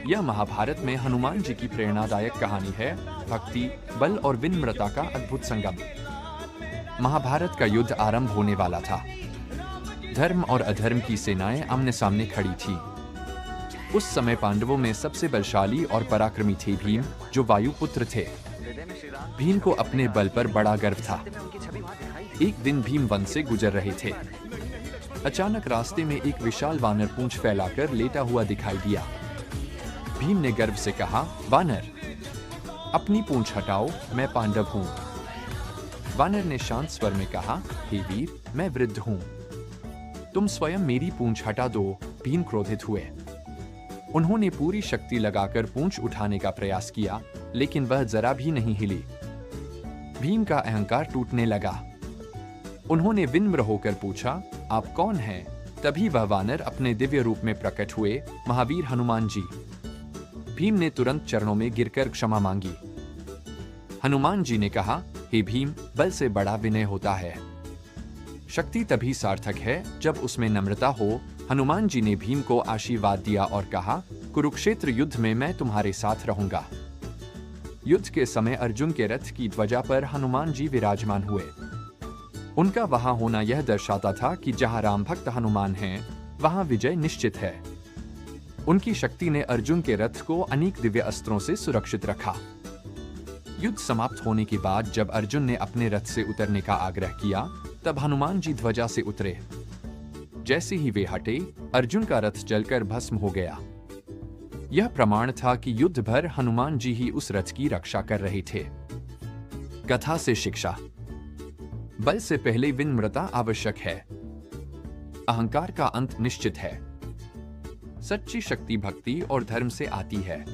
यह महाभारत में हनुमान जी की प्रेरणादायक कहानी है। भक्ति, बल और विनम्रता का अद्भुत संगम। महाभारत का युद्ध आरंभ होने वाला था। धर्म और अधर्म की सेनाएं आमने सामने खड़ी थी। उस समय पांडवों में सबसे बलशाली और पराक्रमी थे भीम, जो वायुपुत्र थे। भीम को अपने बल पर बड़ा गर्व था। एक दिन भीम वन से गुजर रहे थे। अचानक रास्ते में एक विशाल वानर पूंछ फैलाकर लेटा हुआ दिखाई दिया। भीम ने गर्व से कहा, वानर, अपनी पूंछ हटाओ, मैं पांडव हूं। वानर ने शांत स्वर में कहा, हे वीर, मैं वृद्ध हूं, तुम स्वयं मेरी पूंछ हटा दो। भीम क्रोधित हुए। उन्होंने पूरी शक्ति लगाकर पूंछ उठाने का प्रयास किया, लेकिन वह जरा भी नहीं हिली। भीम का अहंकार टूटने लगा। उन्होंने विनम्र होकर पूछा, आप कौन हैं? तभी वह वानर अपने दिव्य रूप में प्रकट हुए, महावीर हनुमान जी। भीम ने तुरंत चरणों में गिरकर क्षमा मांगी। हनुमान जी ने कहा, हे भीम, बल से बड़ा विनय होता है। शक्ति तभी सार्थक है जब उसमें नम्रता हो। हनुमान जी ने भीम को आशीर्वाद दिया और कहा, कुरुक्षेत्र युद्ध में मैं तुम्हारे साथ रहूंगा। युद्ध के समय अर्जुन के रथ की ध्वजा पर हनुमान जी विराजमान हुए। उनका वहां होना यह दर्शाता था कि जहां राम भक्त हनुमान हैं, वहां विजय निश्चित है। उनकी शक्ति ने अर्जुन के रथ को अनेक दिव्य अस्त्रों से सुरक्षित रखा। युद्ध समाप्त होने के बाद जब अर्जुन ने अपने रथ से उतरने का आग्रह किया, तब हनुमान जी ध्वजा से उतरे। जैसे ही वे हटे, अर्जुन का रथ जलकर भस्म हो गया। यह प्रमाण था कि युद्ध भर हनुमान जी ही उस रथ की रक्षा कर रहे थे। कथा से शिक्षा। बल से पहले विनम्रता आवश्यक है। अहंकार का अंत निश्चित है। सच्ची शक्ति भक्ति और धर्म से आती है।